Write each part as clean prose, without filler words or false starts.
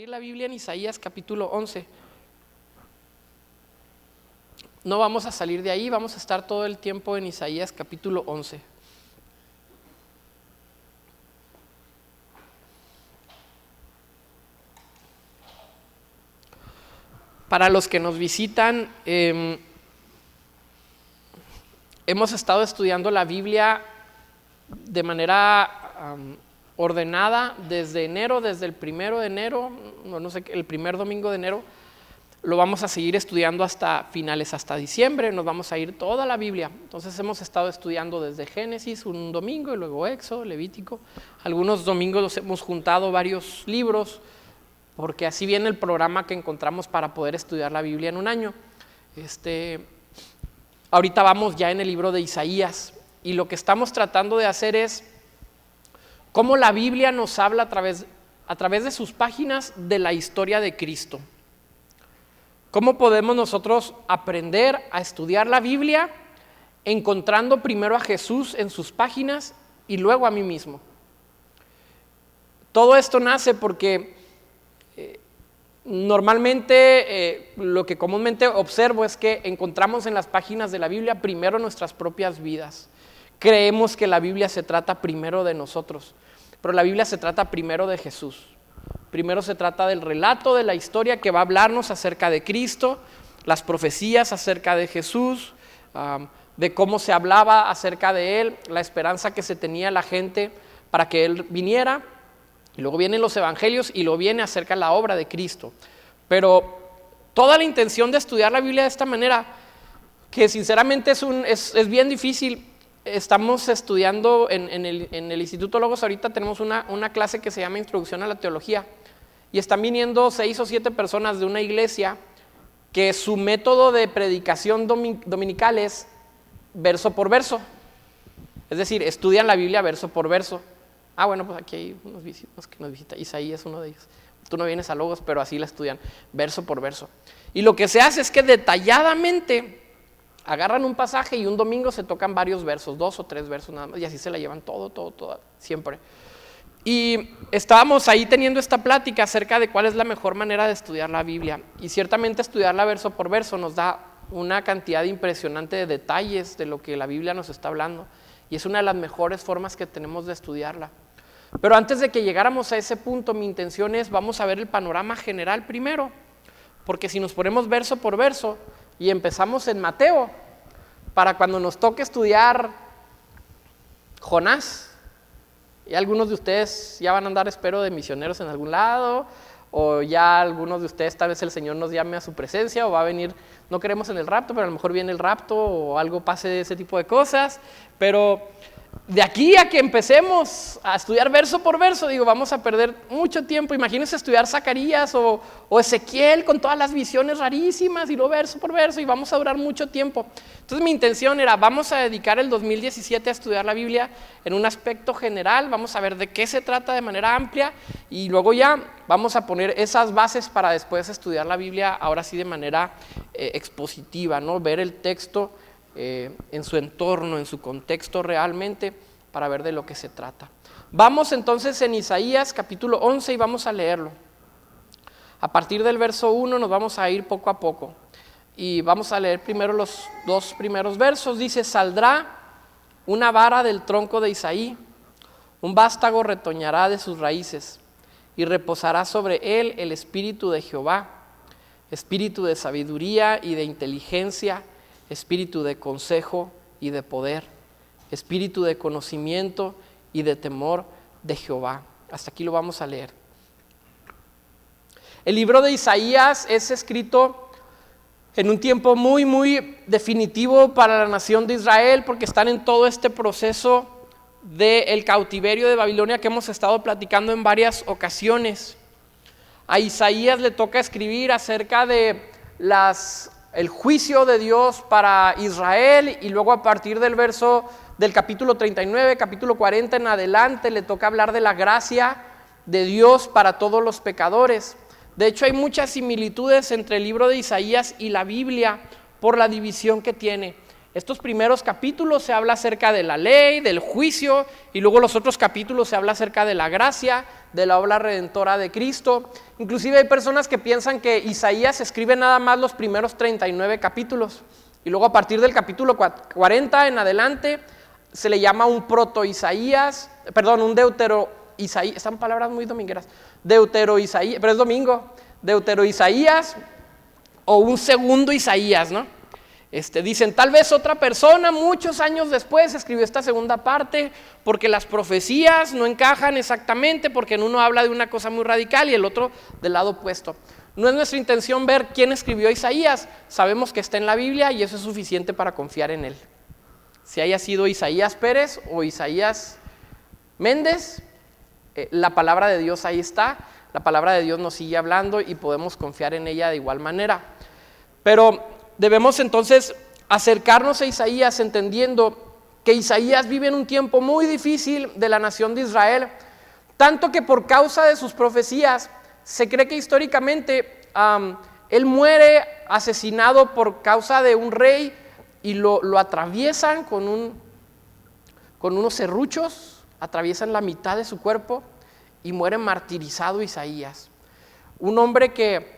abrir la Biblia en Isaías capítulo 11. No vamos a salir de ahí, vamos a estar todo el tiempo en Isaías capítulo 11. Para los que nos visitan, hemos estado estudiando la Biblia de manera ordenada desde enero, desde el 1 de enero, no sé, el primer domingo de enero. Lo vamos a seguir estudiando hasta finales, hasta diciembre, nos vamos a ir toda la Biblia. Entonces hemos estado estudiando desde Génesis un domingo y luego Éxodo, Levítico. Algunos domingos los hemos juntado varios libros, porque así viene el programa que encontramos para poder estudiar la Biblia en un año. Ahorita vamos ya en el libro de Isaías y lo que estamos tratando de hacer es cómo la Biblia nos habla a través de sus páginas de la historia de Cristo. ¿Cómo podemos nosotros aprender a estudiar la Biblia encontrando primero a Jesús en sus páginas y luego a mí mismo? Todo esto nace porque normalmente lo que comúnmente observo es que encontramos en las páginas de la Biblia primero nuestras propias vidas. Creemos que la Biblia se trata primero de nosotros, pero la Biblia se trata primero de Jesús. Primero se trata del relato de la historia que va a hablarnos acerca de Cristo, las profecías acerca de Jesús, de cómo se hablaba acerca de Él, la esperanza que se tenía la gente para que Él viniera. Y luego vienen los evangelios y luego viene acerca de la obra de Cristo. Pero toda la intención de estudiar la Biblia de esta manera, que sinceramente es bien difícil. Estamos estudiando en el Instituto Logos, ahorita tenemos una clase que se llama Introducción a la Teología. Y están viniendo 6 o 7 personas de una iglesia que su método de predicación dominical es verso por verso. Es decir, estudian la Biblia verso por verso. Bueno, pues aquí hay unos que nos visitan. Isaías es uno de ellos. Tú no vienes a Logos, pero así la estudian, verso por verso. Y lo que se hace es que detalladamente agarran un pasaje y un domingo se tocan varios versos, 2 o 3 versos nada más, y así se la llevan todo, siempre. Y estábamos ahí teniendo esta plática acerca de cuál es la mejor manera de estudiar la Biblia. Y ciertamente estudiarla verso por verso nos da una cantidad impresionante de detalles de lo que la Biblia nos está hablando. Y es una de las mejores formas que tenemos de estudiarla. Pero antes de que llegáramos a ese punto, mi intención es, vamos a ver el panorama general primero. Porque si nos ponemos verso por verso y empezamos en Mateo, para cuando nos toque estudiar Jonás, y algunos de ustedes ya van a andar, espero, de misioneros en algún lado, o ya algunos de ustedes tal vez el Señor nos llame a su presencia, o va a venir, no creemos en el rapto, pero a lo mejor viene el rapto, o algo pase de ese tipo de cosas, pero de aquí a que empecemos a estudiar verso por verso, vamos a perder mucho tiempo. Imagínense estudiar Zacarías o Ezequiel con todas las visiones rarísimas y luego verso por verso y vamos a durar mucho tiempo. Entonces mi intención era, vamos a dedicar el 2017 a estudiar la Biblia en un aspecto general, vamos a ver de qué se trata de manera amplia y luego ya vamos a poner esas bases para después estudiar la Biblia ahora sí de manera expositiva, ¿no? Ver el texto en su entorno, en su contexto realmente, para ver de lo que se trata. Vamos entonces en Isaías capítulo 11 y vamos a leerlo. A partir del verso 1 nos vamos a ir poco a poco. Y vamos a leer primero los 2 primeros versos. Dice, saldrá una vara del tronco de Isaí, un vástago retoñará de sus raíces, y reposará sobre él el espíritu de Jehová, espíritu de sabiduría y de inteligencia, espíritu de consejo y de poder, espíritu de conocimiento y de temor de Jehová. Hasta aquí lo vamos a leer. El libro de Isaías es escrito en un tiempo muy definitivo para la nación de Israel, porque están en todo este proceso del cautiverio de Babilonia que hemos estado platicando en varias ocasiones. A Isaías le toca escribir acerca de el juicio de Dios para Israel y luego a partir del capítulo 39, capítulo 40 en adelante le toca hablar de la gracia de Dios para todos los pecadores. De hecho hay muchas similitudes entre el libro de Isaías y la Biblia por la división que tiene. Estos primeros capítulos se habla acerca de la ley, del juicio, y luego los otros capítulos se habla acerca de la gracia, de la obra redentora de Cristo. Inclusive hay personas que piensan que Isaías escribe nada más los primeros 39 capítulos y luego a partir del capítulo 40 en adelante se le llama un proto-Isaías, perdón, un deutero-Isaías, están palabras muy domingueras, deutero-Isaías, pero es domingo, deutero-Isaías o un segundo Isaías, ¿no? Dicen, tal vez otra persona muchos años después escribió esta segunda parte porque las profecías no encajan exactamente, porque en uno habla de una cosa muy radical y el otro del lado opuesto. No es nuestra intención ver quién escribió Isaías, sabemos que está en la Biblia y eso es suficiente para confiar en él. Si haya sido Isaías Pérez o Isaías Méndez, la palabra de Dios ahí está, la palabra de Dios nos sigue hablando y podemos confiar en ella de igual manera. Pero debemos entonces acercarnos a Isaías entendiendo que Isaías vive en un tiempo muy difícil de la nación de Israel, tanto que por causa de sus profecías se cree que históricamente él muere asesinado por causa de un rey y lo atraviesan con unos serruchos, atraviesan la mitad de su cuerpo y muere martirizado Isaías. Un hombre que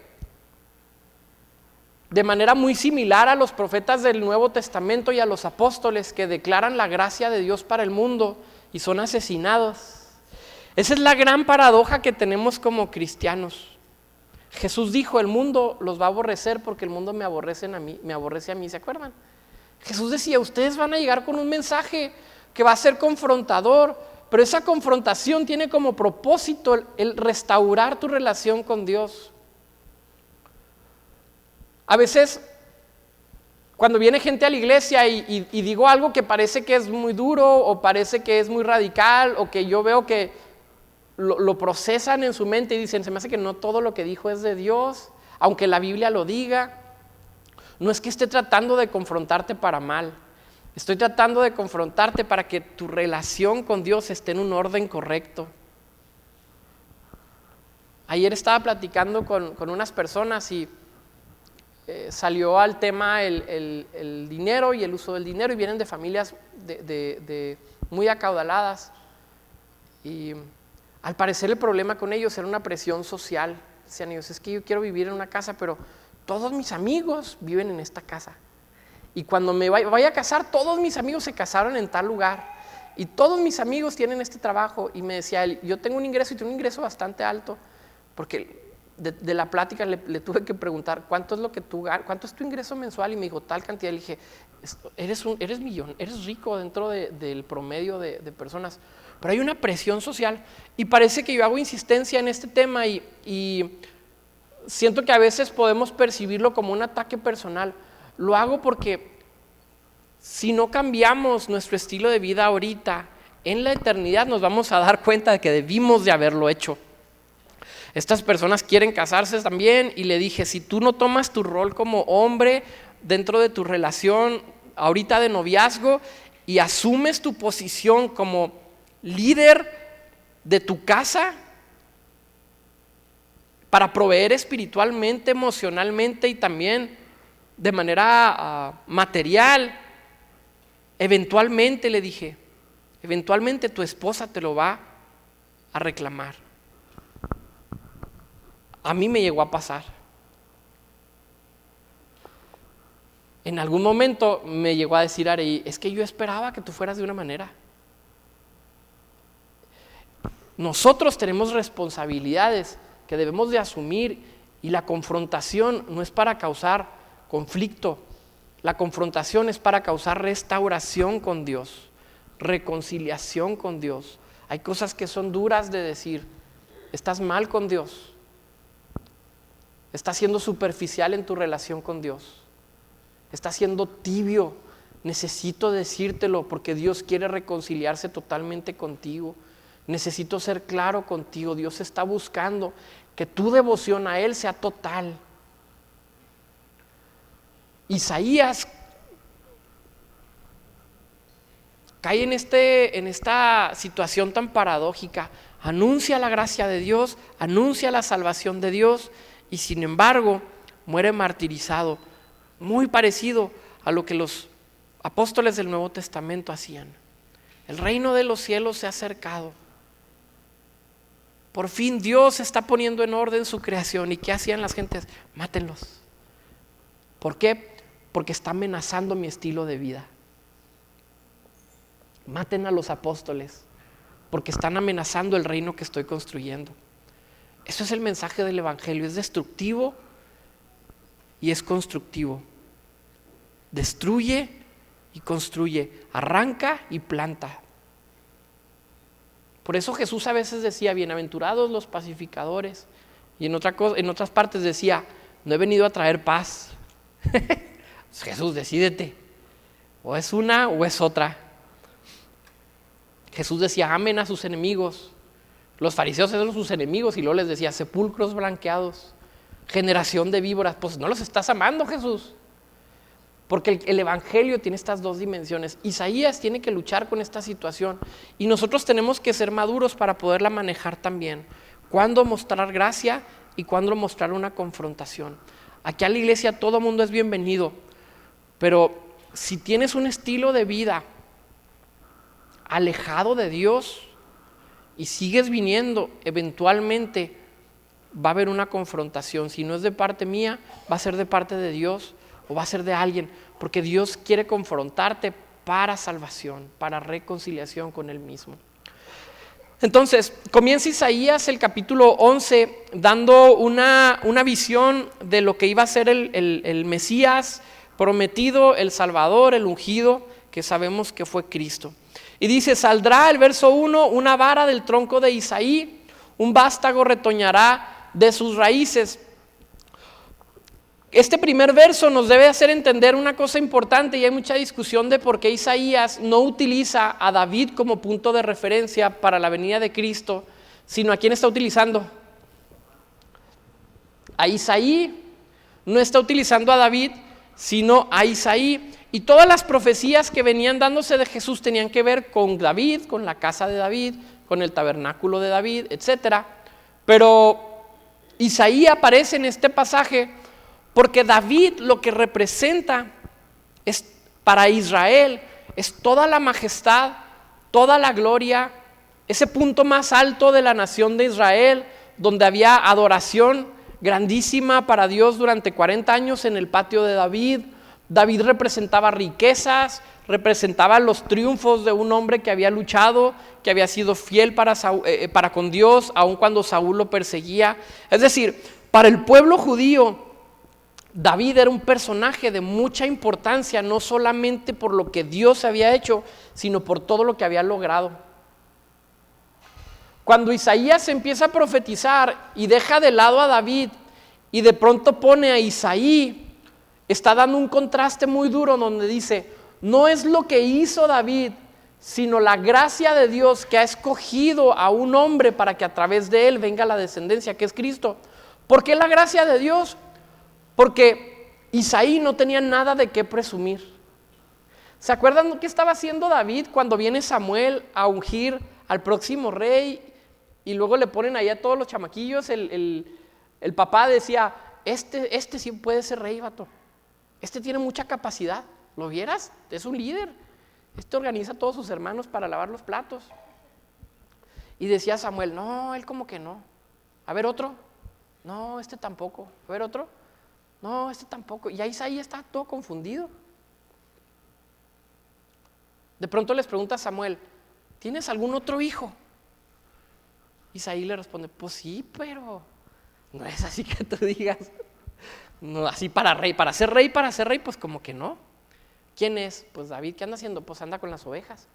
de manera muy similar a los profetas del Nuevo Testamento y a los apóstoles que declaran la gracia de Dios para el mundo y son asesinados. Esa es la gran paradoja que tenemos como cristianos. Jesús dijo, el mundo los va a aborrecer porque el mundo me aborrece a mí, ¿se acuerdan? Jesús decía, ustedes van a llegar con un mensaje que va a ser confrontador, pero esa confrontación tiene como propósito el restaurar tu relación con Dios. A veces, cuando viene gente a la iglesia y digo algo que parece que es muy duro o parece que es muy radical o que yo veo que lo procesan en su mente y dicen, se me hace que no todo lo que dijo es de Dios, aunque la Biblia lo diga. No es que esté tratando de confrontarte para mal, estoy tratando de confrontarte para que tu relación con Dios esté en un orden correcto. Ayer estaba platicando con unas personas y salió al tema el dinero y el uso del dinero y vienen de familias muy acaudaladas y al parecer el problema con ellos era una presión social. Decían ellos, es que yo quiero vivir en una casa pero todos mis amigos viven en esta casa y cuando me vaya a casar todos mis amigos se casaron en tal lugar y todos mis amigos tienen este trabajo. Y me decía él, yo tengo un ingreso y tengo un ingreso bastante alto porque de la plática le tuve que preguntar cuánto es lo que tú ganas, cuánto es tu ingreso mensual y me dijo tal cantidad. Le dije, eres rico dentro del promedio de personas, pero hay una presión social y parece que yo hago insistencia en este tema y siento que a veces podemos percibirlo como un ataque personal. Lo hago porque si no cambiamos nuestro estilo de vida ahorita, en la eternidad nos vamos a dar cuenta de que debimos de haberlo hecho. Estas personas quieren casarse también y le dije, si tú no tomas tu rol como hombre dentro de tu relación ahorita de noviazgo y asumes tu posición como líder de tu casa para proveer espiritualmente, emocionalmente y también de manera material, eventualmente le dije, eventualmente tu esposa te lo va a reclamar. A mí me llegó a pasar. En algún momento me llegó a decir Arei, es que yo esperaba que tú fueras de una manera. Nosotros tenemos responsabilidades que debemos de asumir y la confrontación no es para causar conflicto, la confrontación es para causar restauración con Dios, reconciliación con Dios. Hay cosas que son duras de decir, estás mal con Dios. Estás siendo superficial en tu relación con Dios. Estás siendo tibio. Necesito decírtelo porque Dios quiere reconciliarse totalmente contigo. Necesito ser claro contigo. Dios está buscando que tu devoción a Él sea total. Isaías cae en esta situación tan paradójica. Anuncia la gracia de Dios, anuncia la salvación de Dios. Y sin embargo, muere martirizado, muy parecido a lo que los apóstoles del Nuevo Testamento hacían. El reino de los cielos se ha acercado. Por fin Dios está poniendo en orden su creación. ¿Y qué hacían las gentes? Mátenlos. ¿Por qué? Porque está amenazando mi estilo de vida. Maten a los apóstoles, porque están amenazando el reino que estoy construyendo. Eso es el mensaje del evangelio, es destructivo y es constructivo. Destruye y construye, arranca y planta. Por eso Jesús a veces decía, bienaventurados los pacificadores, y en otras partes decía, no he venido a traer paz. Jesús, decídete, o es una o es otra. Jesús decía, amen a sus enemigos. Los fariseos eran sus enemigos y luego les decía, sepulcros blanqueados, generación de víboras. Pues no los estás amando, Jesús, porque el evangelio tiene estas dos dimensiones. Isaías tiene que luchar con esta situación y nosotros tenemos que ser maduros para poderla manejar también. Cuándo mostrar gracia y cuándo mostrar una confrontación. Aquí a la iglesia todo mundo es bienvenido, pero si tienes un estilo de vida alejado de Dios y sigues viniendo, eventualmente va a haber una confrontación. Si no es de parte mía, va a ser de parte de Dios o va a ser de alguien, porque Dios quiere confrontarte para salvación, para reconciliación con Él mismo. Entonces, comienza Isaías el capítulo 11 dando una visión de lo que iba a ser el Mesías prometido, el Salvador, el ungido, que sabemos que fue Cristo. Y dice, saldrá, el verso 1, una vara del tronco de Isaí, un vástago retoñará de sus raíces. Este primer verso nos debe hacer entender una cosa importante, y hay mucha discusión de por qué Isaías no utiliza a David como punto de referencia para la venida de Cristo, sino a quién está utilizando. A Isaí. No está utilizando a David, sino a Isaí. Y todas las profecías que venían dándose de Jesús tenían que ver con David, con la casa de David, con el tabernáculo de David, etc. Pero Isaí aparece en este pasaje porque David lo que representa es para Israel, es toda la majestad, toda la gloria, ese punto más alto de la nación de Israel, donde había adoración grandísima para Dios durante 40 años en el patio de David. David representaba riquezas, representaba los triunfos de un hombre que había luchado, que había sido fiel para con Dios, aun cuando Saúl lo perseguía. Es decir, para el pueblo judío, David era un personaje de mucha importancia, no solamente por lo que Dios había hecho, sino por todo lo que había logrado. Cuando Isaías empieza a profetizar y deja de lado a David y de pronto pone a Isaí, está dando un contraste muy duro donde dice, no es lo que hizo David, sino la gracia de Dios que ha escogido a un hombre para que a través de él venga la descendencia, que es Cristo. ¿Por qué la gracia de Dios? Porque Isaí no tenía nada de qué presumir. ¿Se acuerdan qué estaba haciendo David cuando viene Samuel a ungir al próximo rey? Y luego le ponen ahí a todos los chamaquillos. El papá decía, este sí puede ser rey, vato. Este tiene mucha capacidad. ¿Lo vieras? Es un líder. Este organiza a todos sus hermanos para lavar los platos. Y decía Samuel, no, él como que no. A ver otro. No, este tampoco. A ver otro. No, este tampoco. Y ahí Isaí está todo confundido. De pronto les pregunta a Samuel, ¿tienes algún otro hijo? Isaí le responde, pues sí, pero no es así que tú digas. No, así para ser rey, pues como que no. ¿Quién es? Pues David. ¿Qué anda haciendo? Pues anda con las ovejas.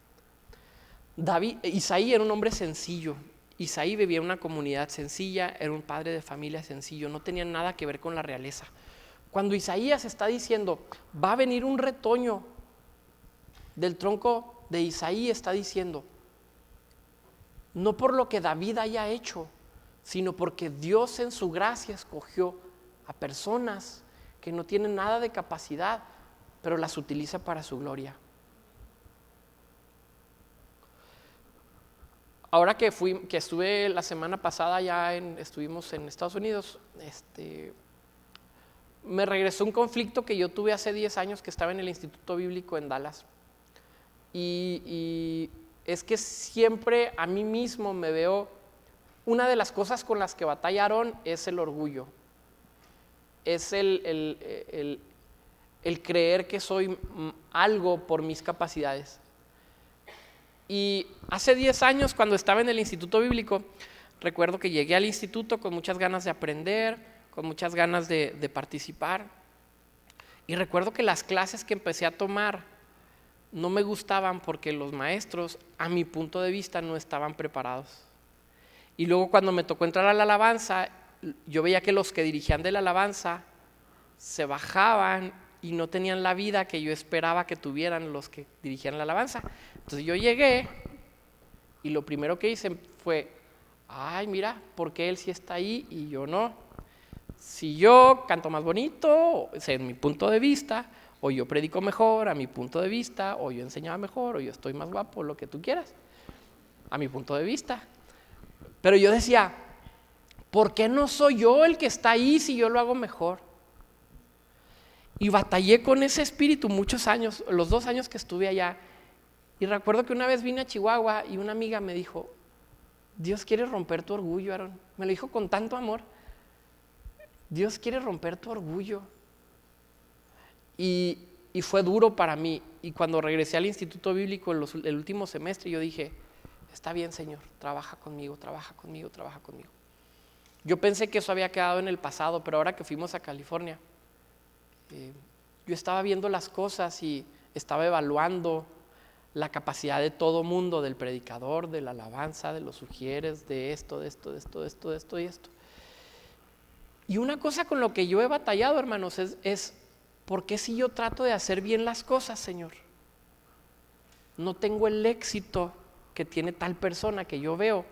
Isaí era un hombre sencillo. Isaí vivía en una comunidad sencilla, era un padre de familia sencillo, no tenía nada que ver con la realeza. Cuando Isaías está diciendo, va a venir un retoño del tronco de Isaí, está diciendo, no por lo que David haya hecho, sino porque Dios en su gracia escogió a personas que no tienen nada de capacidad, pero las utiliza para su gloria. Ahora que estuve la semana pasada estuvimos en Estados Unidos, me regresó un conflicto que yo tuve hace 10 años que estaba en el Instituto Bíblico en Dallas. Y es que siempre a mí mismo me veo una de las cosas con las que batalla Aarón es el orgullo, es el creer que soy algo por mis capacidades. Y hace 10 años, cuando estaba en el Instituto Bíblico, recuerdo que llegué al instituto con muchas ganas de aprender, con muchas ganas de participar. Y recuerdo que las clases que empecé a tomar no me gustaban porque los maestros, a mi punto de vista, no estaban preparados. Y luego cuando me tocó entrar a la alabanza, yo veía que los que dirigían de la alabanza se bajaban y no tenían la vida que yo esperaba que tuvieran los que dirigían la alabanza. Entonces yo llegué y lo primero que hice fue, ay, mira, ¿por qué él sí está ahí y yo no? Si yo canto más bonito, o sea, en mi punto de vista, o yo predico mejor a mi punto de vista, o yo enseñaba mejor, o yo estoy más guapo, lo que tú quieras, a mi punto de vista. Pero yo decía, ¿por qué no soy yo el que está ahí si yo lo hago mejor? Y batallé con ese espíritu muchos años, los 2 años que estuve allá. Y recuerdo que una vez vine a Chihuahua y una amiga me dijo, Dios quiere romper tu orgullo, Aarón. Me lo dijo con tanto amor. Dios quiere romper tu orgullo. Y fue duro para mí. Y cuando regresé al Instituto Bíblico el último semestre, yo dije, está bien, Señor, trabaja conmigo, trabaja conmigo, trabaja conmigo. Yo pensé que eso había quedado en el pasado, pero ahora que fuimos a California, yo estaba viendo las cosas y estaba evaluando la capacidad de todo mundo, del predicador, de la alabanza, de los sugieres, de esto. Y una cosa con lo que yo he batallado, hermanos, es ¿por qué si yo trato de hacer bien las cosas, Señor, no tengo el éxito que tiene tal persona que yo veo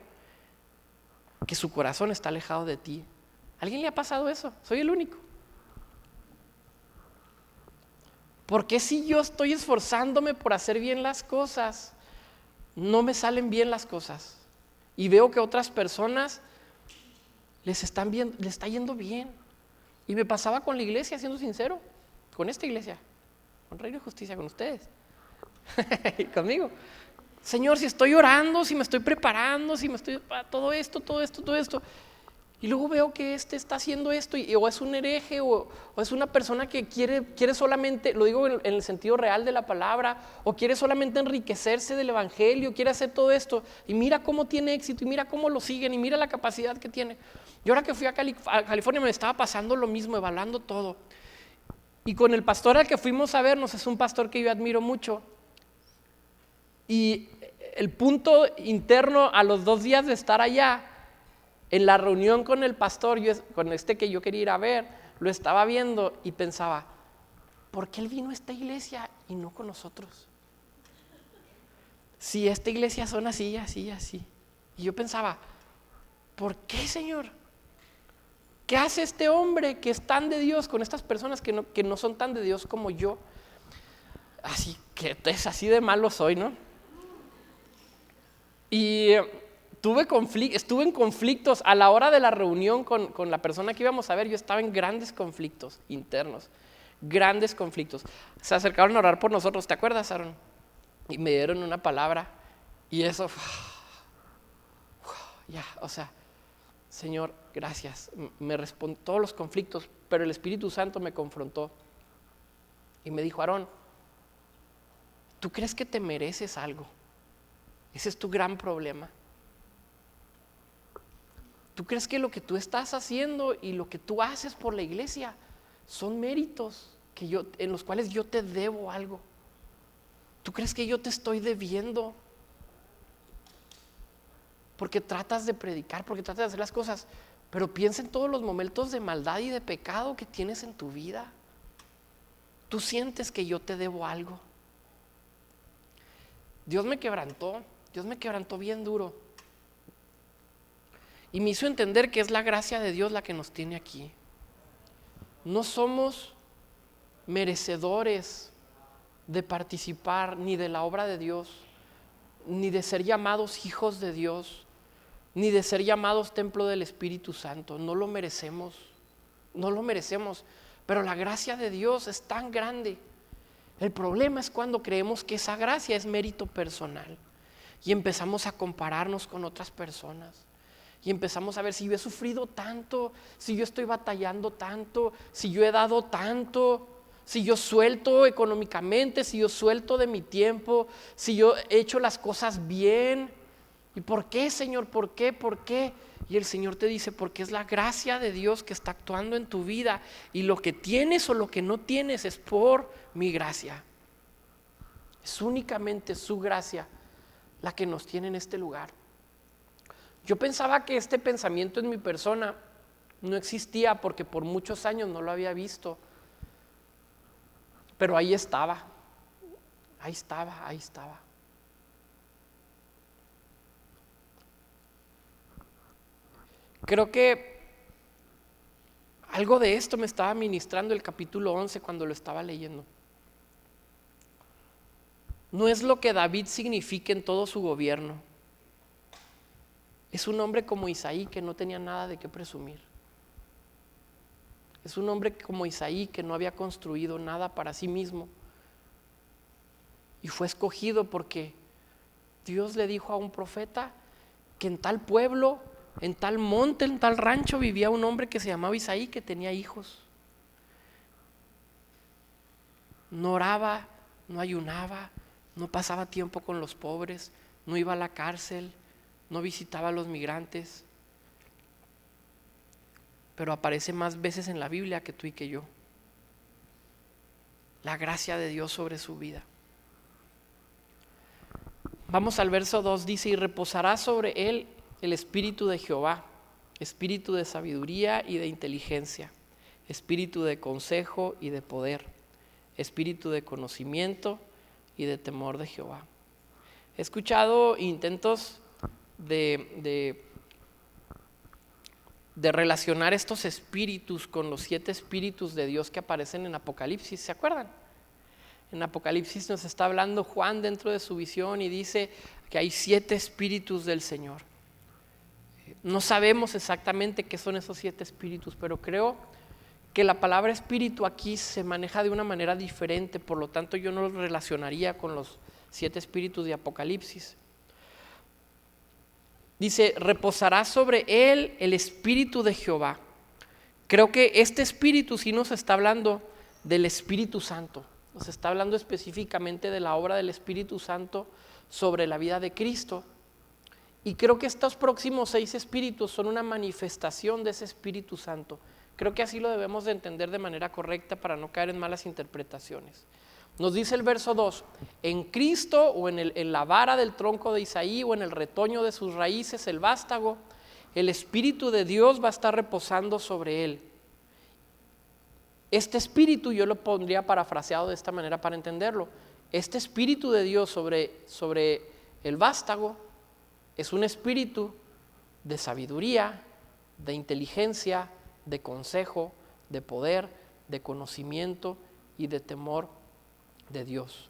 que su corazón está alejado de ti? ¿A alguien le ha pasado eso? Soy el único. ¿Por qué si yo estoy esforzándome por hacer bien las cosas, no me salen bien las cosas? Y veo que otras personas les está yendo bien. Y me pasaba con la iglesia, siendo sincero, con esta iglesia, con Reino de Justicia, con ustedes, conmigo. Señor, si estoy orando, si me estoy preparando, si me estoy todo esto. Y luego veo que está haciendo esto, o es un hereje, o es una persona que quiere solamente, lo digo en el sentido real de la palabra, o quiere solamente enriquecerse del evangelio, quiere hacer todo esto, y mira cómo tiene éxito, y mira cómo lo siguen, y mira la capacidad que tiene. Y ahora que fui a California me estaba pasando lo mismo, evaluando todo. Y con el pastor al que fuimos a vernos, es un pastor que yo admiro mucho, y el punto interno a los 2 días de estar allá, en la reunión con el pastor, con que yo quería ir a ver, lo estaba viendo y pensaba, ¿por qué él vino a esta iglesia y no con nosotros? Si esta iglesia son así. Y yo pensaba, ¿por qué, Señor? ¿Qué hace este hombre que es tan de Dios con estas personas que no son tan de Dios como yo? Así que es así de malo soy, ¿no? Y estuve en conflictos a la hora de la reunión con la persona que íbamos a ver. Yo estaba en grandes conflictos internos, grandes conflictos. Se acercaron a orar por nosotros, ¿te acuerdas, Aarón? Y me dieron una palabra y eso, Señor, gracias. Me respondió todos los conflictos, pero el Espíritu Santo me confrontó y me dijo, Aarón, ¿tú crees que te mereces algo? Ese es tu gran problema. ¿Tú crees que lo que tú estás haciendo y lo que tú haces por la iglesia son méritos en los cuales yo te debo algo? ¿Tú crees que yo te estoy debiendo? Porque tratas de predicar, porque tratas de hacer las cosas, pero piensa en todos los momentos de maldad y de pecado que tienes en tu vida. Tú sientes que yo te debo algo. Dios me quebrantó bien duro. Y me hizo entender que es la gracia de Dios la que nos tiene aquí. No somos merecedores de participar ni de la obra de Dios, ni de ser llamados hijos de Dios, ni de ser llamados templo del Espíritu Santo. No lo merecemos, pero la gracia de Dios es tan grande. El problema es cuando creemos que esa gracia es mérito personal y empezamos a compararnos con otras personas. Y empezamos a ver si yo he sufrido tanto, si yo estoy batallando tanto, si yo he dado tanto, si yo suelto económicamente, si yo suelto de mi tiempo, si yo he hecho las cosas bien. ¿Y por qué, Señor? ¿Por qué? ¿Por qué? Y el Señor te dice, porque es la gracia de Dios que está actuando en tu vida, y lo que tienes o lo que no tienes es por mi gracia. Es únicamente su gracia la que nos tiene en este lugar. Yo pensaba que este pensamiento en mi persona no existía porque por muchos años no lo había visto, pero ahí estaba. Creo que algo de esto me estaba ministrando el capítulo 11 cuando lo estaba leyendo. No es lo que David significa en todo su gobierno. Es un hombre como Isaí que no tenía nada de qué presumir. Es un hombre como Isaí que no había construido nada para sí mismo. Y fue escogido porque Dios le dijo a un profeta que en tal pueblo, en tal monte, en tal rancho vivía un hombre que se llamaba Isaí, que tenía hijos. No oraba, no ayunaba, no pasaba tiempo con los pobres, no iba a la cárcel, no visitaba a los migrantes, pero aparece más veces en la Biblia que tú y que yo. La gracia de Dios sobre su vida. Vamos al verso 2, dice, y reposará sobre él el espíritu de Jehová, espíritu de sabiduría y de inteligencia, espíritu de consejo y de poder, espíritu de conocimiento y de temor de Jehová. He escuchado intentos de relacionar estos espíritus con los 7 espíritus de Dios que aparecen en Apocalipsis, ¿se acuerdan? En Apocalipsis nos está hablando Juan dentro de su visión y dice que hay 7 espíritus del Señor. No sabemos exactamente qué son esos 7 espíritus, pero creo que la palabra espíritu aquí se maneja de una manera diferente, por lo tanto yo no lo relacionaría con los 7 espíritus de Apocalipsis. Dice, reposará sobre él el espíritu de Jehová. Creo que este espíritu sí nos está hablando del Espíritu Santo. Nos está hablando específicamente de la obra del Espíritu Santo sobre la vida de Cristo. Y creo que estos próximos 6 espíritus son una manifestación de ese Espíritu Santo. Creo que así lo debemos de entender de manera correcta para no caer en malas interpretaciones. Nos dice el verso 2, en Cristo o en la vara del tronco de Isaí o en el retoño de sus raíces, el vástago, el Espíritu de Dios va a estar reposando sobre él. Este Espíritu yo lo pondría parafraseado de esta manera para entenderlo. Este Espíritu de Dios sobre el vástago es un espíritu de sabiduría, de inteligencia, de consejo, de poder, de conocimiento y de temor de Dios.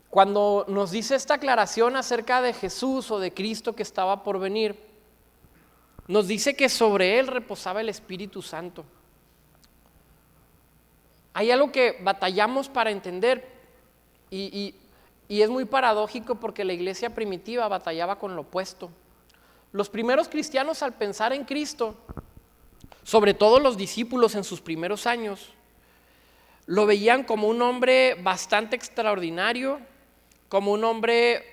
Cuando nos dice esta aclaración acerca de Jesús o de Cristo que estaba por venir, nos dice que sobre él reposaba el Espíritu Santo. Hay algo que batallamos para entender y es muy paradójico porque la iglesia primitiva batallaba con lo opuesto. Los primeros cristianos, al pensar en Cristo, sobre todo los discípulos en sus primeros años, lo veían como un hombre bastante extraordinario, como un hombre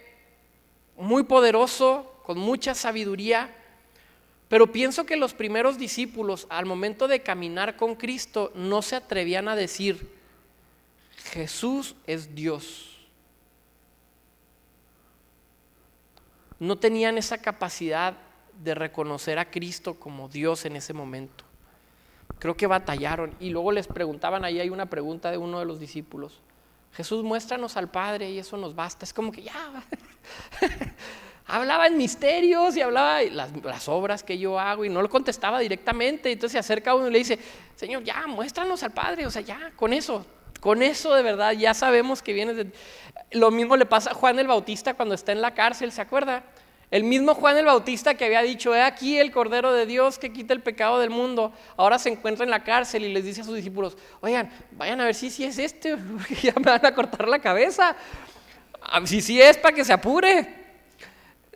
muy poderoso, con mucha sabiduría. Pero pienso que los primeros discípulos, al momento de caminar con Cristo, no se atrevían a decir, Jesús es Dios. No tenían esa capacidad de reconocer a Cristo como Dios en ese momento. Creo que batallaron y luego les preguntaban, ahí hay una pregunta de uno de los discípulos, Jesús, muéstranos al Padre y eso nos basta. Es como que ya, hablaba en misterios y hablaba las obras que yo hago y no lo contestaba directamente. Entonces se acerca uno y le dice, Señor, ya, muéstranos al Padre, o sea, ya, con eso de verdad, ya sabemos que vienes de... Lo mismo le pasa a Juan el Bautista cuando está en la cárcel, ¿se acuerda? El mismo Juan el Bautista que había dicho, he aquí el Cordero de Dios que quita el pecado del mundo, ahora se encuentra en la cárcel y les dice a sus discípulos, oigan, vayan a ver si es este, porque ya me van a cortar la cabeza. Si sí es, para que se apure.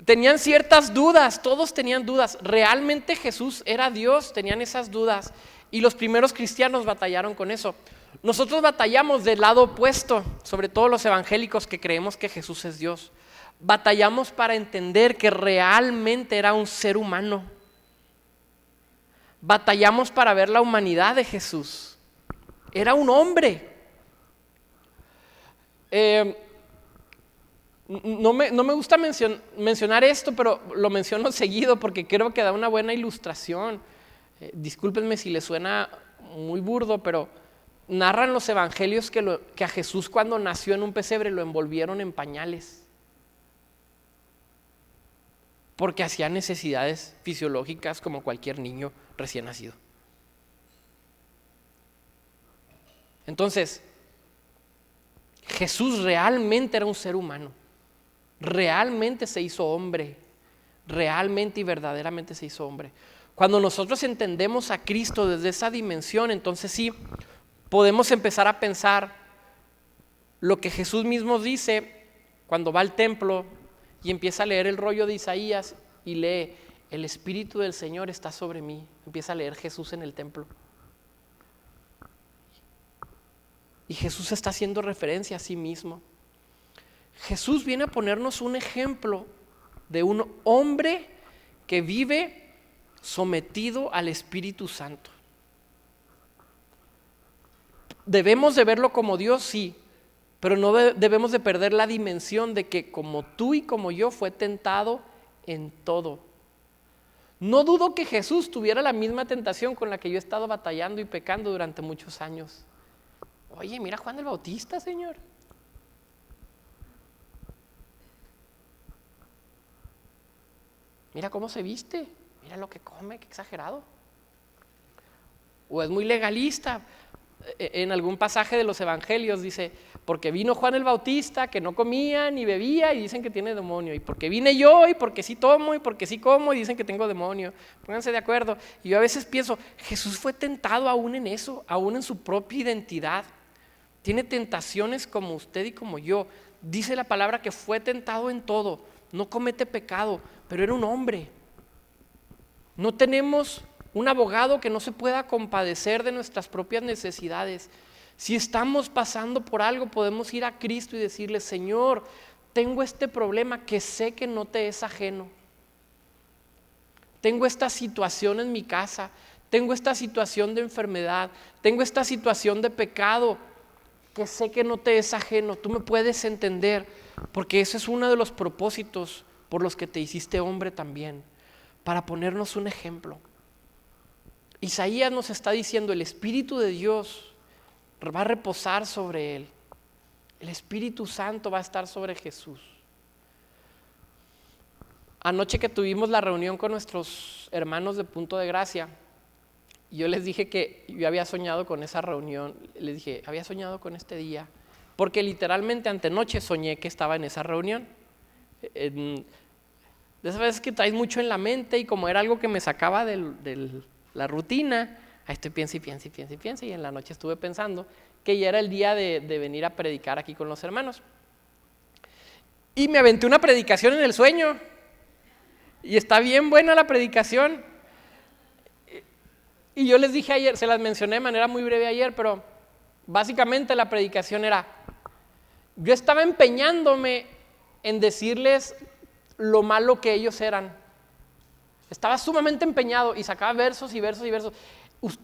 Tenían ciertas dudas, todos tenían dudas. ¿Realmente Jesús era Dios? Tenían esas dudas. Y los primeros cristianos batallaron con eso. Nosotros batallamos del lado opuesto, sobre todo los evangélicos que creemos que Jesús es Dios. Batallamos para entender que realmente era un ser humano. Batallamos para ver la humanidad de Jesús. Era un hombre. No me gusta mencionar esto, pero lo menciono seguido porque creo que da una buena ilustración. Discúlpenme si les suena muy burdo, pero narran los evangelios que a Jesús cuando nació en un pesebre lo envolvieron en pañales. Porque hacía necesidades fisiológicas como cualquier niño recién nacido. Entonces, Jesús realmente era un ser humano. Realmente se hizo hombre. Realmente y verdaderamente se hizo hombre. Cuando nosotros entendemos a Cristo desde esa dimensión, entonces sí, podemos empezar a pensar lo que Jesús mismo dice cuando va al templo y empieza a leer el rollo de Isaías y lee, el Espíritu del Señor está sobre mí. Empieza a leer Jesús en el templo. Y Jesús está haciendo referencia a sí mismo. Jesús viene a ponernos un ejemplo de un hombre que vive sometido al Espíritu Santo. Debemos de verlo como Dios, sí, pero no debemos de perder la dimensión de que como tú y como yo fue tentado en todo. No dudo que Jesús tuviera la misma tentación con la que yo he estado batallando y pecando durante muchos años. Oye, mira Juan el Bautista, Señor. Mira cómo se viste, mira lo que come, qué exagerado. O es muy legalista. En algún pasaje de los evangelios dice, porque vino Juan el Bautista que no comía ni bebía y dicen que tiene demonio, y porque vine yo y porque sí tomo y porque sí como y dicen que tengo demonio. Pónganse de acuerdo. Y yo a veces pienso, Jesús fue tentado aún en eso, aún en su propia identidad. Tiene tentaciones como usted y como yo. Dice la palabra que fue tentado en todo, no comete pecado, pero era un hombre. No tenemos un abogado que no se pueda compadecer de nuestras propias necesidades. Si estamos pasando por algo, podemos ir a Cristo y decirle, Señor, tengo este problema que sé que no te es ajeno. Tengo esta situación en mi casa, tengo esta situación de enfermedad, tengo esta situación de pecado que sé que no te es ajeno. Tú me puedes entender, porque ese es uno de los propósitos por los que te hiciste hombre también, para ponernos un ejemplo. Isaías nos está diciendo, el Espíritu de Dios va a reposar sobre él. El Espíritu Santo va a estar sobre Jesús. Anoche que tuvimos la reunión con nuestros hermanos de Punto de Gracia, yo les dije que yo había soñado con esa reunión. Les dije, había soñado con este día, porque literalmente antenoche soñé que estaba en esa reunión. De esas veces que traes mucho en la mente y como era algo que me sacaba de la rutina, ahí estoy piensa y en la noche estuve pensando que ya era el día de venir a predicar aquí con los hermanos. Y me aventé una predicación en el sueño y está bien buena la predicación. Y yo les dije ayer, se las mencioné de manera muy breve ayer, pero básicamente la predicación era, yo estaba empeñándome en decirles lo malo que ellos eran. Estaba sumamente empeñado y sacaba versos y versos y versos.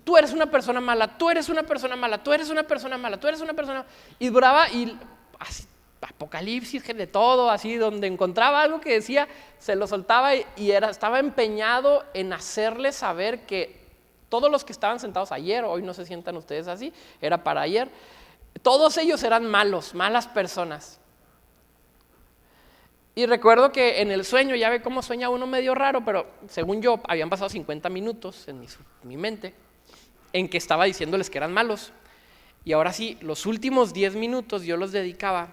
Tú eres una persona mala, tú eres una persona mala, tú eres una persona mala, tú eres una persona... Y duraba, y así, apocalipsis de todo, así, donde encontraba algo que decía, se lo soltaba y estaba empeñado en hacerles saber que todos los que estaban sentados ayer, hoy no se sientan ustedes así, era para ayer, todos ellos eran malos, malas personas. Y recuerdo que en el sueño, ya ve cómo sueña uno medio raro, pero según yo, habían pasado 50 minutos en mi mente, en que estaba diciéndoles que eran malos. Y ahora sí, los últimos 10 minutos yo los dedicaba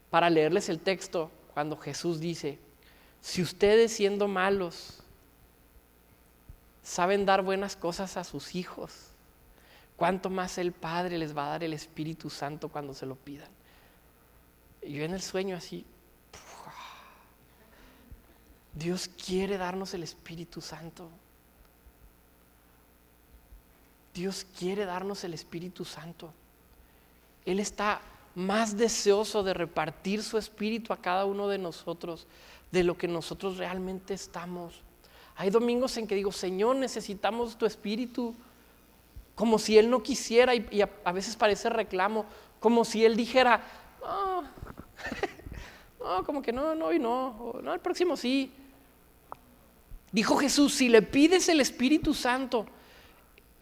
para leerles el texto cuando Jesús dice, si ustedes siendo malos saben dar buenas cosas a sus hijos, ¿cuánto más el Padre les va a dar el Espíritu Santo cuando se lo pidan? Y yo en el sueño así, Dios quiere darnos el Espíritu Santo. Dios quiere darnos el Espíritu Santo. Él está más deseoso de repartir su Espíritu a cada uno de nosotros de lo que nosotros realmente estamos. Hay domingos en que digo, Señor, necesitamos tu Espíritu, como si Él no quisiera, y a veces parece reclamo, como si Él dijera, no, como que no, hoy no, no, el próximo sí. Dijo Jesús, si le pides el Espíritu Santo,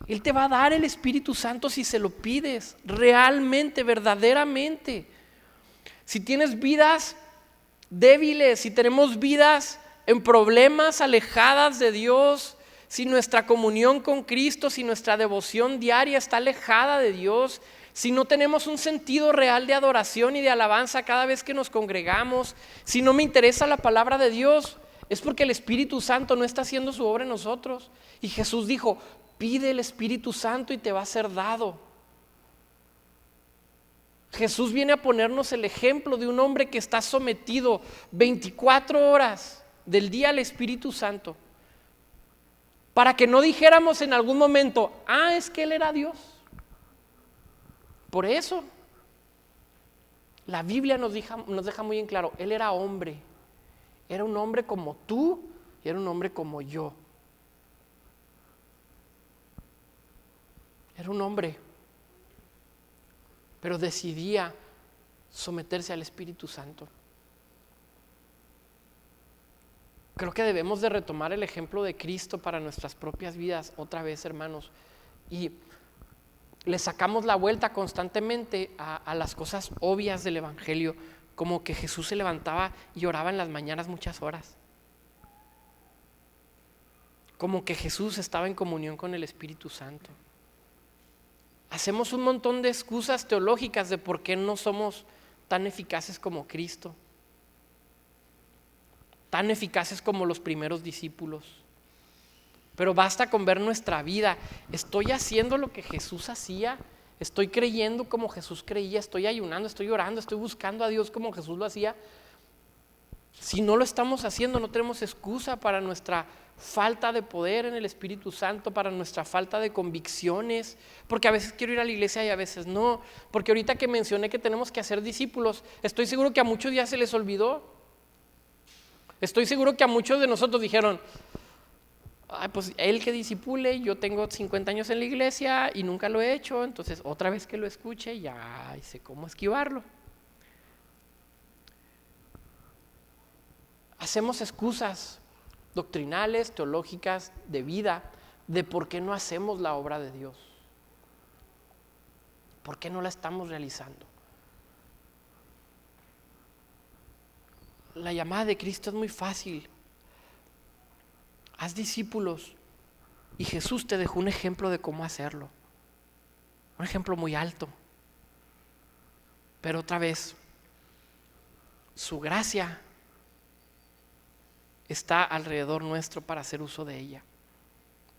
Él te va a dar el Espíritu Santo si se lo pides, realmente, verdaderamente. Si tienes vidas débiles, si tenemos vidas en problemas, alejadas de Dios, si nuestra comunión con Cristo, si nuestra devoción diaria está alejada de Dios, si no tenemos un sentido real de adoración y de alabanza cada vez que nos congregamos, si no me interesa la palabra de Dios, es porque el Espíritu Santo no está haciendo su obra en nosotros. Y Jesús dijo, pide el Espíritu Santo y te va a ser dado. Jesús viene a ponernos el ejemplo de un hombre que está sometido 24 horas del día al Espíritu Santo, para que no dijéramos en algún momento, es que Él era Dios. Por eso la Biblia nos deja muy en claro, Él era hombre, era un hombre como tú y era un hombre como yo. Era un hombre, pero decidía someterse al Espíritu Santo. Creo que debemos de retomar el ejemplo de Cristo para nuestras propias vidas otra vez, hermanos, y le sacamos la vuelta constantemente a las cosas obvias del Evangelio, como que Jesús se levantaba y oraba en las mañanas muchas horas, como que Jesús estaba en comunión con el Espíritu Santo. Hacemos un montón de excusas teológicas de por qué no somos tan eficaces como Cristo, tan eficaces como los primeros discípulos. Pero basta con ver nuestra vida. ¿Estoy haciendo lo que Jesús hacía? ¿Estoy creyendo como Jesús creía? ¿Estoy ayunando? ¿Estoy orando? ¿Estoy buscando a Dios como Jesús lo hacía? Si no lo estamos haciendo, no tenemos excusa para nuestra falta de poder en el Espíritu Santo, para nuestra falta de convicciones, porque a veces quiero ir a la iglesia y a veces no, porque ahorita que mencioné que tenemos que hacer discípulos, estoy seguro que a muchos ya se les olvidó. Estoy seguro que a muchos de nosotros dijeron, pues él que discipule, yo tengo 50 años en la iglesia y nunca lo he hecho, entonces otra vez que lo escuche ya sé cómo esquivarlo. Hacemos excusas doctrinales, teológicas, de vida, de por qué no hacemos la obra de Dios. ¿Por qué no la estamos realizando? La llamada de Cristo es muy fácil. Haz discípulos. Y Jesús te dejó un ejemplo de cómo hacerlo. Un ejemplo muy alto. Pero otra vez, su gracia está alrededor nuestro para hacer uso de ella.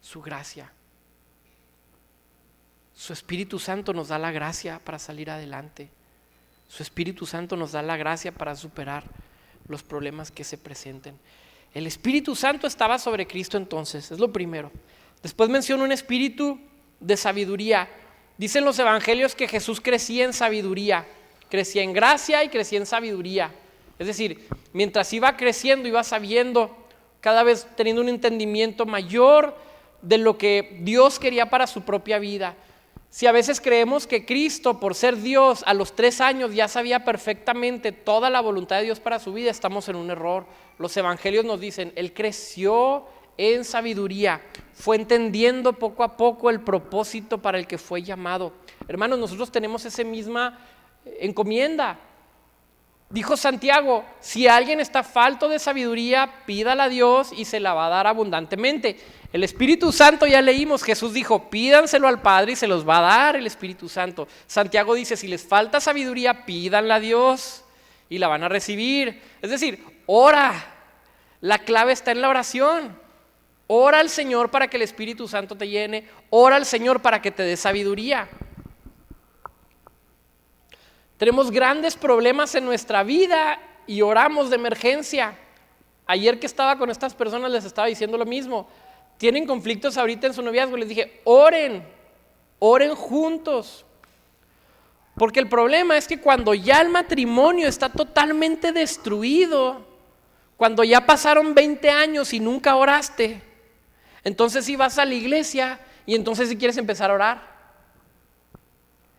Su gracia. Su Espíritu Santo nos da la gracia para salir adelante. Su Espíritu Santo nos da la gracia para superar los problemas que se presenten. El Espíritu Santo estaba sobre Cristo entonces, es lo primero. Después menciona un espíritu de sabiduría. Dicen los evangelios que Jesús crecía en sabiduría, crecía en gracia y crecía en sabiduría. Es decir, mientras iba creciendo, iba sabiendo, cada vez teniendo un entendimiento mayor de lo que Dios quería para su propia vida. Si a veces creemos que Cristo, por ser Dios, a los 3 años ya sabía perfectamente toda la voluntad de Dios para su vida, estamos en un error. Los evangelios nos dicen, Él creció en sabiduría, fue entendiendo poco a poco el propósito para el que fue llamado. Hermanos, nosotros tenemos esa misma encomienda. Dijo Santiago, si alguien está falto de sabiduría, pídala a Dios y se la va a dar abundantemente. El Espíritu Santo ya leímos, Jesús dijo, pídanselo al Padre y se los va a dar el Espíritu Santo. Santiago dice, si les falta sabiduría, pídanla a Dios y la van a recibir. Es decir, ora. La clave está en la oración. Ora al Señor para que el Espíritu Santo te llene. Ora al Señor para que te dé sabiduría. Tenemos grandes problemas en nuestra vida y oramos de emergencia. Ayer que estaba con estas personas les estaba diciendo lo mismo. Tienen conflictos ahorita en su noviazgo. Les dije, oren juntos. Porque el problema es que cuando ya el matrimonio está totalmente destruido, cuando ya pasaron 20 años y nunca oraste, entonces sí vas a la iglesia y entonces sí quieres empezar a orar.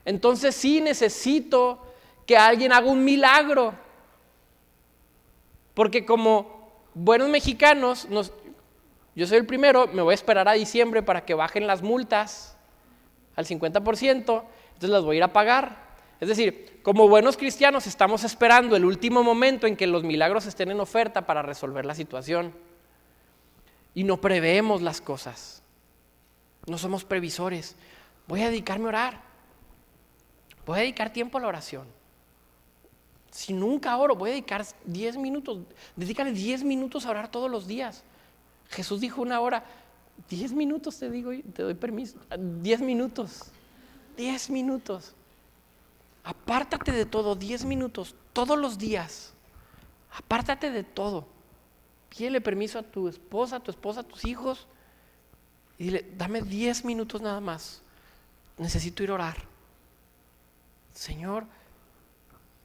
Entonces sí necesito que alguien haga un milagro. Porque como buenos mexicanos, yo soy el primero, me voy a esperar a diciembre para que bajen las multas al 50%, entonces las voy a ir a pagar. Es decir, como buenos cristianos estamos esperando el último momento en que los milagros estén en oferta para resolver la situación. Y no preveemos las cosas. No somos previsores. Voy a dedicarme a orar. Voy a dedicar tiempo a la oración. Si nunca oro, voy a dedicar 10 minutos. Dedícale 10 minutos a orar todos los días. Jesús dijo 1 hora. 10 minutos te digo, te doy permiso. 10 minutos. 10 minutos. Apártate de todo, 10 minutos, todos los días. Apártate de todo. Pídele permiso a tu esposa, a tus hijos. Y dile, dame 10 minutos nada más. Necesito ir a orar. Señor,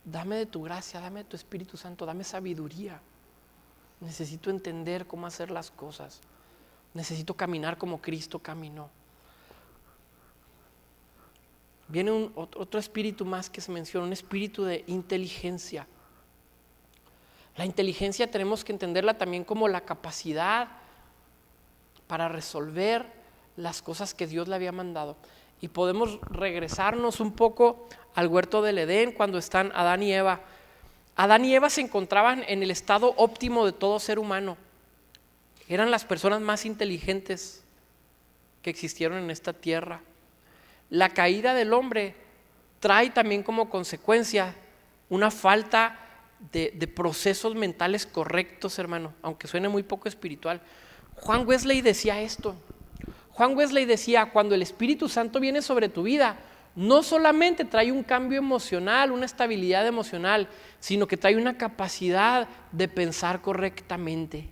dame de tu gracia, dame de tu Espíritu Santo, dame sabiduría. Necesito entender cómo hacer las cosas. Necesito caminar como Cristo caminó. Viene otro espíritu más que se menciona, un espíritu de inteligencia. La inteligencia tenemos que entenderla también como la capacidad para resolver las cosas que Dios le había mandado. Y podemos regresarnos un poco al huerto del Edén cuando están Adán y Eva. Adán y Eva se encontraban en el estado óptimo de todo ser humano. Eran las personas más inteligentes que existieron en esta tierra. La caída del hombre trae también como consecuencia una falta de procesos mentales correctos, hermano, aunque suene muy poco espiritual. Juan Wesley decía esto. Juan Wesley decía, cuando el Espíritu Santo viene sobre tu vida, no solamente trae un cambio emocional, una estabilidad emocional, sino que trae una capacidad de pensar correctamente.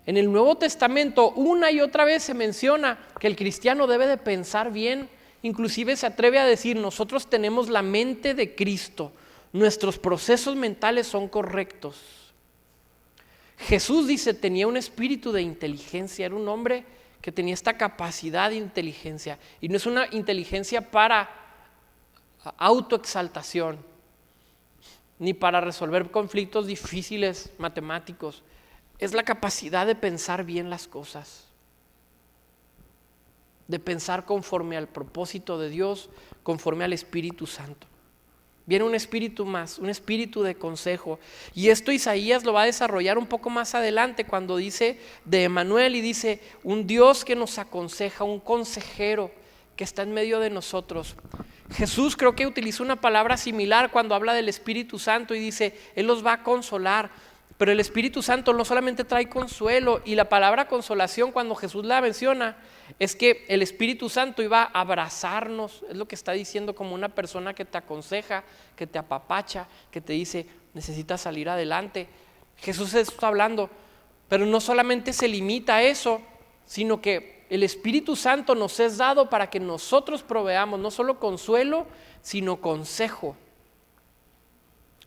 En el Nuevo Testamento una y otra vez se menciona que el cristiano debe de pensar bien. Inclusive se atreve a decir, nosotros tenemos la mente de Cristo, nuestros procesos mentales son correctos. Jesús dice, tenía un espíritu de inteligencia, era un hombre que tenía esta capacidad de inteligencia. Y no es una inteligencia para autoexaltación, ni para resolver conflictos difíciles matemáticos. Es la capacidad de pensar bien las cosas, de pensar conforme al propósito de Dios, conforme al Espíritu Santo. Viene un espíritu más, un espíritu de consejo. Y esto Isaías lo va a desarrollar un poco más adelante cuando dice de Emmanuel y dice un Dios que nos aconseja, un consejero que está en medio de nosotros. Jesús creo que utiliza una palabra similar cuando habla del Espíritu Santo y dice, Él los va a consolar. Pero el Espíritu Santo no solamente trae consuelo, y la palabra consolación cuando Jesús la menciona es que el Espíritu Santo iba a abrazarnos, es lo que está diciendo, como una persona que te aconseja, que te apapacha, que te dice necesitas salir adelante. Jesús está hablando, pero no solamente se limita a eso, sino que el Espíritu Santo nos es dado para que nosotros proveamos no solo consuelo, sino consejo.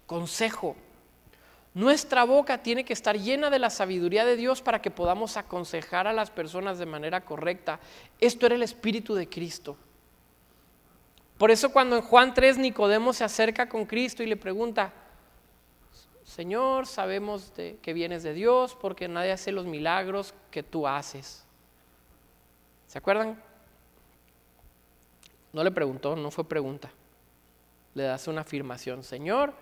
Consejo. Nuestra boca tiene que estar llena de la sabiduría de Dios para que podamos aconsejar a las personas de manera correcta. Esto era el Espíritu de Cristo. Por eso cuando en Juan 3 Nicodemo se acerca con Cristo y le pregunta, Señor, sabemos que vienes de Dios porque nadie hace los milagros que tú haces. ¿Se acuerdan? No le preguntó, no fue pregunta. Le das una afirmación, Señor,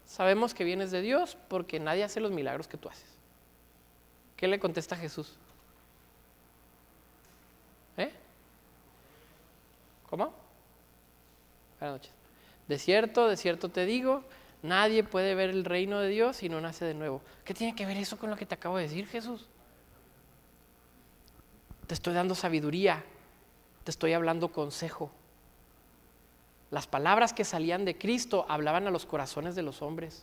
sabemos que vienes de Dios porque nadie hace los milagros que tú haces. ¿Qué le contesta Jesús? ¿Cómo? Buenas noches. De cierto te digo, nadie puede ver el reino de Dios si no nace de nuevo. ¿Qué tiene que ver eso con lo que te acabo de decir, Jesús? Te estoy dando sabiduría, te estoy hablando consejo. Las palabras que salían de Cristo hablaban a los corazones de los hombres.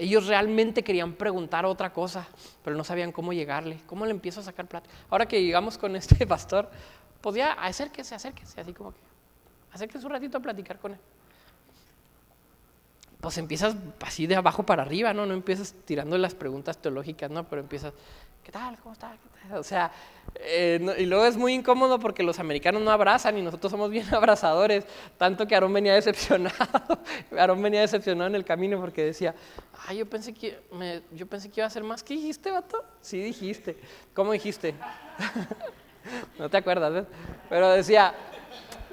Ellos realmente querían preguntar otra cosa, pero no sabían cómo llegarle. ¿Cómo le empiezo a sacar plática? Ahora que llegamos con este pastor, pues ya acérquese, así como que acérquese un ratito a platicar con él. Pues empiezas así de abajo para arriba, ¿no? No empiezas tirando las preguntas teológicas, ¿no? Pero empiezas, ¿qué tal? ¿Cómo está? ¿Qué tal? O sea, y luego es muy incómodo porque los americanos no abrazan y nosotros somos bien abrazadores, tanto que Aarón venía decepcionado. Aarón venía decepcionado en el camino porque decía, yo pensé que iba a ser más. ¿Qué dijiste, vato? Sí dijiste. ¿Cómo dijiste? No te acuerdas, ¿ves? Pero decía,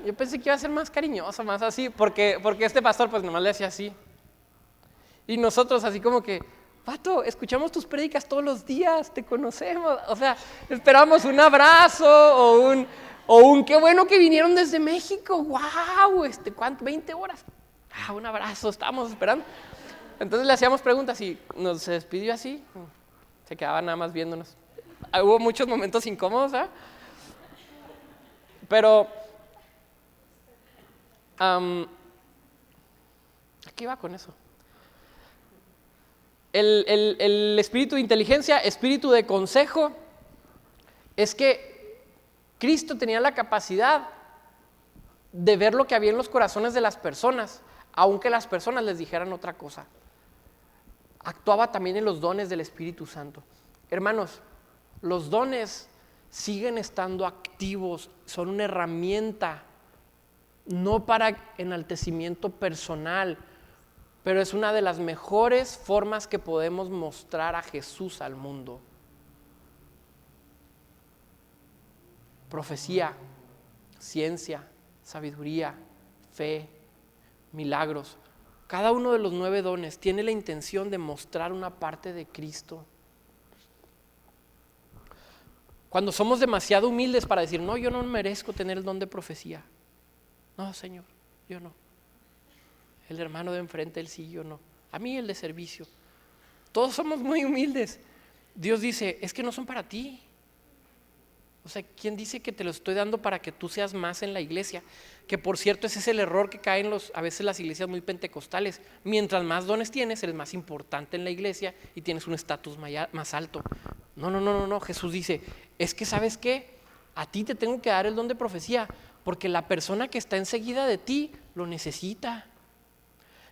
yo pensé que iba a ser más cariñoso, más así, porque este pastor pues nomás le hacía así. Y nosotros así como que, vato, escuchamos tus prédicas todos los días, te conocemos. O sea, esperamos un abrazo o un qué bueno que vinieron desde México. ¡Wow! ¿Cuánto? 20 horas. Un abrazo, estábamos esperando. Entonces le hacíamos preguntas y nos despidió así. Se quedaba nada más viéndonos. Hubo muchos momentos incómodos, ¿eh? Pero, ¿a qué iba con eso? El espíritu de inteligencia, espíritu de consejo, es que Cristo tenía la capacidad de ver lo que había en los corazones de las personas, aunque las personas les dijeran otra cosa. Actuaba también en los dones del Espíritu Santo. Hermanos, los dones siguen estando activos, son una herramienta, no para enaltecimiento personal, pero es una de las mejores formas que podemos mostrar a Jesús al mundo. Profecía, ciencia, sabiduría, fe, milagros. Cada uno de los 9 dones tiene la intención de mostrar una parte de Cristo. Cuando somos demasiado humildes para decir, no, yo no merezco tener el don de profecía. No, Señor, yo no. El hermano de enfrente, él sí, yo no. A mí el de servicio. Todos somos muy humildes. Dios dice, es que no son para ti. O sea, ¿quién dice que te lo estoy dando para que tú seas más en la iglesia? Que por cierto, ese es el error que caen a veces las iglesias muy pentecostales. Mientras más dones tienes, eres más importante en la iglesia y tienes un estatus más alto. No. Jesús dice, es que ¿sabes qué? A ti te tengo que dar el don de profecía porque la persona que está enseguida de ti lo necesita.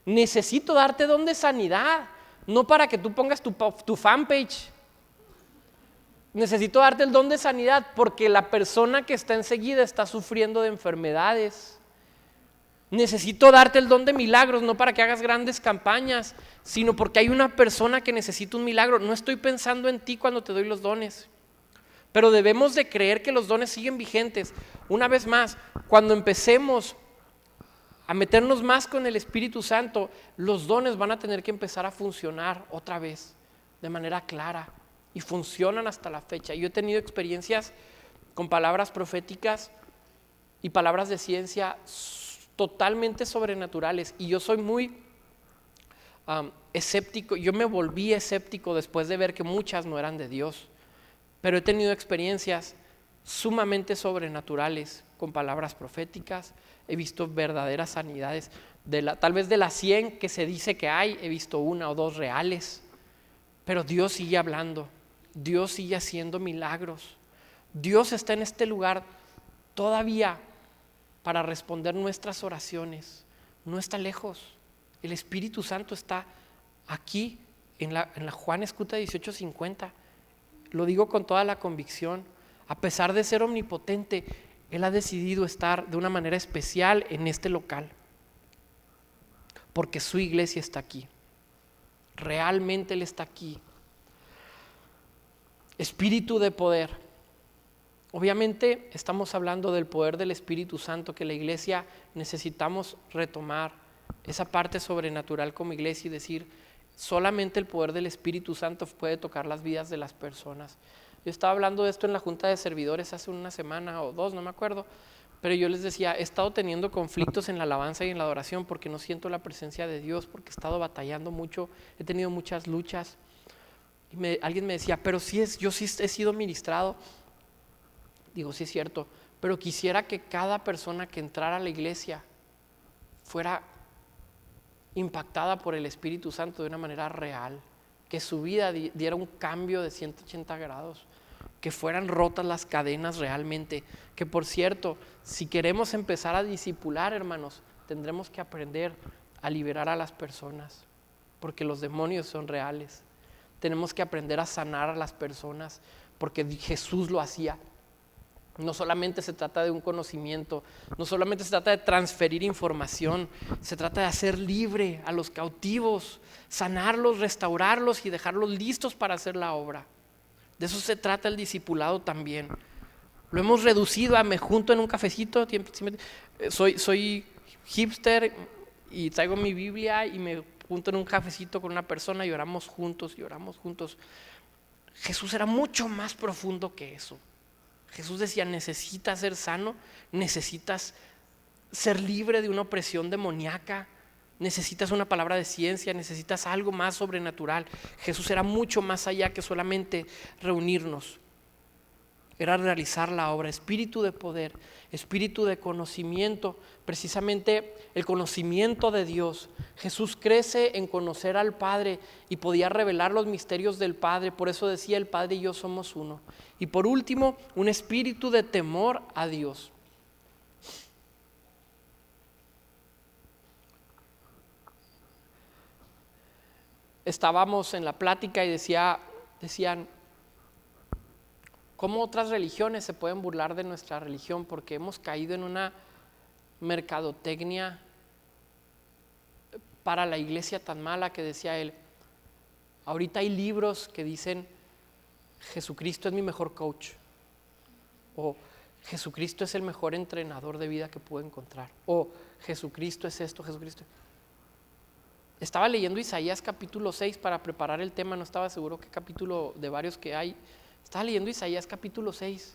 Necesito darte don de sanidad, no para que tú pongas tu fanpage. Necesito darte el don de sanidad porque la persona que está enseguida está sufriendo de enfermedades. Necesito darte el don de milagros, no para que hagas grandes campañas, sino porque hay una persona que necesita un milagro. No estoy pensando en ti cuando te doy los dones, pero debemos de creer que los dones siguen vigentes. Una vez más, cuando empecemos a meternos más con el Espíritu Santo, los dones van a tener que empezar a funcionar otra vez, de manera clara. Y funcionan hasta la fecha. Yo he tenido experiencias con palabras proféticas y palabras de ciencia totalmente sobrenaturales. Y yo soy muy escéptico. Yo me volví escéptico después de ver que muchas no eran de Dios. Pero he tenido experiencias sumamente sobrenaturales con palabras proféticas. He visto verdaderas sanidades. Tal vez de las 100 que se dice que hay, he visto 1 o 2 reales. Pero Dios sigue hablando. Dios sigue haciendo milagros. Dios está en este lugar todavía para responder nuestras oraciones. No está lejos. El Espíritu Santo está aquí en la Juan Escuta 18:50. Lo digo con toda la convicción. A pesar de ser omnipotente, Él ha decidido estar de una manera especial en este local. Porque su iglesia está aquí. Realmente Él está aquí. Espíritu de poder. Obviamente estamos hablando del poder del Espíritu Santo, que la iglesia necesitamos retomar esa parte sobrenatural como iglesia y decir, solamente el poder del Espíritu Santo puede tocar las vidas de las personas. Yo estaba hablando de esto en la junta de servidores hace una semana o 2, no me acuerdo, pero yo les decía, he estado teniendo conflictos en la alabanza y en la adoración porque no siento la presencia de Dios, porque he estado batallando mucho, he tenido muchas luchas. Y alguien me decía, pero yo sí he sido ministrado. Digo, sí es cierto, pero quisiera que cada persona que entrara a la iglesia fuera impactada por el Espíritu Santo de una manera real, que su vida diera un cambio de 180 grados, que fueran rotas las cadenas realmente. Que por cierto, si queremos empezar a discipular, hermanos, tendremos que aprender a liberar a las personas, porque los demonios son reales. Tenemos que aprender a sanar a las personas, porque Jesús lo hacía. No solamente se trata de un conocimiento, no solamente se trata de transferir información, se trata de hacer libre a los cautivos, sanarlos, restaurarlos y dejarlos listos para hacer la obra. De eso se trata el discipulado también. Lo hemos reducido a me junto en un cafecito, soy hipster y traigo mi Biblia y me junto en un cafecito con una persona y oramos juntos. Jesús era mucho más profundo que eso. Jesús decía, necesitas ser sano, necesitas ser libre de una opresión demoníaca, necesitas una palabra de ciencia, necesitas algo más sobrenatural. Jesús era mucho más allá que solamente reunirnos. Era realizar la obra, espíritu de poder, espíritu de conocimiento, precisamente el conocimiento de Dios. Jesús crece en conocer al Padre y podía revelar los misterios del Padre, por eso decía el Padre y yo somos uno. Y por último, un espíritu de temor a Dios. Estábamos en la plática y decían, ¿cómo otras religiones se pueden burlar de nuestra religión? Porque hemos caído en una mercadotecnia para la iglesia tan mala, que decía él. Ahorita hay libros que dicen, Jesucristo es mi mejor coach, o Jesucristo es el mejor entrenador de vida que pude encontrar, o Jesucristo es esto, Jesucristo. Estaba leyendo Isaías capítulo 6 para preparar el tema, no estaba seguro qué capítulo de varios que hay. Estaba leyendo Isaías capítulo 6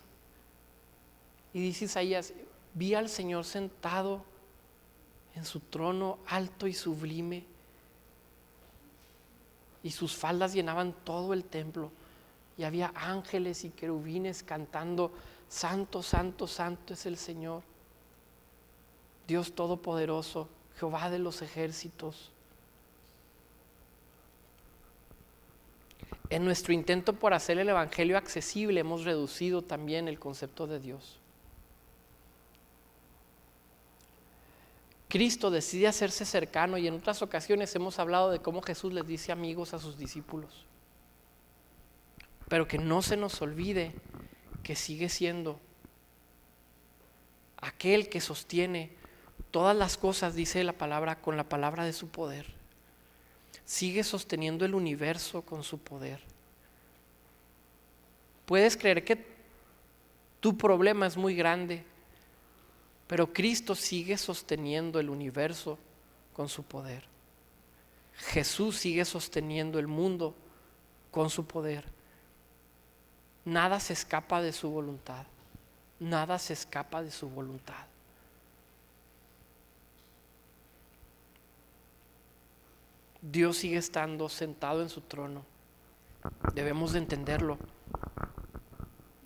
y dice Isaías, vi al Señor sentado en su trono alto y sublime y sus faldas llenaban todo el templo y había ángeles y querubines cantando, santo, santo, santo es el Señor, Dios todopoderoso, Jehová de los ejércitos. En nuestro intento por hacer el evangelio accesible hemos reducido también el concepto de Dios. Cristo decide hacerse cercano y en otras ocasiones hemos hablado de cómo Jesús les dice amigos a sus discípulos. Pero que no se nos olvide que sigue siendo aquel que sostiene todas las cosas, dice la palabra, con la palabra de su poder. Sigue sosteniendo el universo con su poder. Puedes creer que tu problema es muy grande, pero Cristo sigue sosteniendo el universo con su poder. Jesús sigue sosteniendo el mundo con su poder. Nada se escapa de su voluntad. Nada se escapa de su voluntad. Dios sigue estando sentado en su trono. Debemos de entenderlo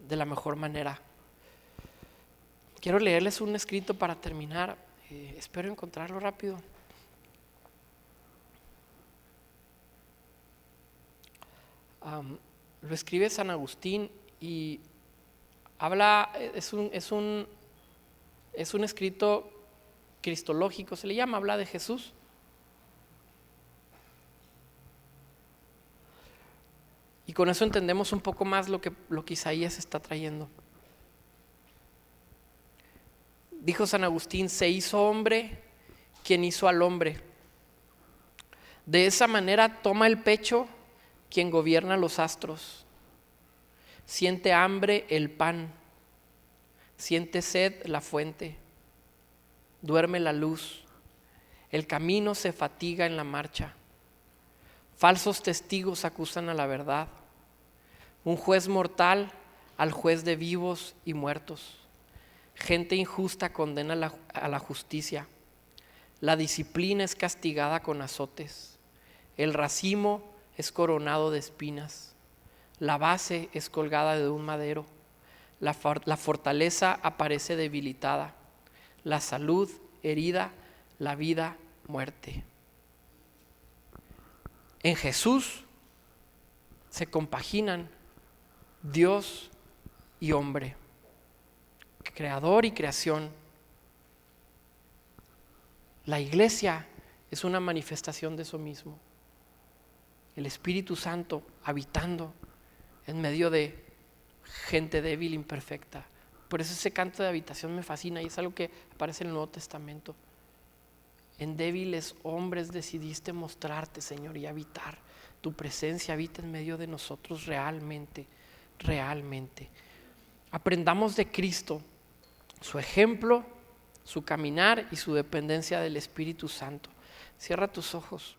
de la mejor manera. Quiero leerles un escrito para terminar. Espero encontrarlo rápido. Lo escribe San Agustín y habla, es un escrito cristológico, se le llama, habla de Jesús. Y con eso entendemos un poco más lo que Isaías está trayendo. Dijo San Agustín, se hizo hombre quien hizo al hombre. De esa manera toma el pecho quien gobierna los astros. Siente hambre el pan, siente sed la fuente, duerme la luz, el camino se fatiga en la marcha. Falsos testigos acusan a la verdad. Un juez mortal al juez de vivos y muertos. Gente injusta condena a la justicia. La disciplina es castigada con azotes. El racimo es coronado de espinas. La base es colgada de un madero. La fortaleza aparece debilitada. La salud herida, la vida muerte. En Jesús se compaginan Dios y hombre, creador y creación. La iglesia es una manifestación de eso mismo. El Espíritu Santo habitando en medio de gente débil, imperfecta. Por eso ese canto de habitación me fascina y es algo que aparece en el Nuevo Testamento. En débiles hombres decidiste mostrarte, Señor, y habitar. Tu presencia habita en medio de nosotros realmente, realmente. Aprendamos de Cristo, su ejemplo, su caminar y su dependencia del Espíritu Santo. Cierra tus ojos.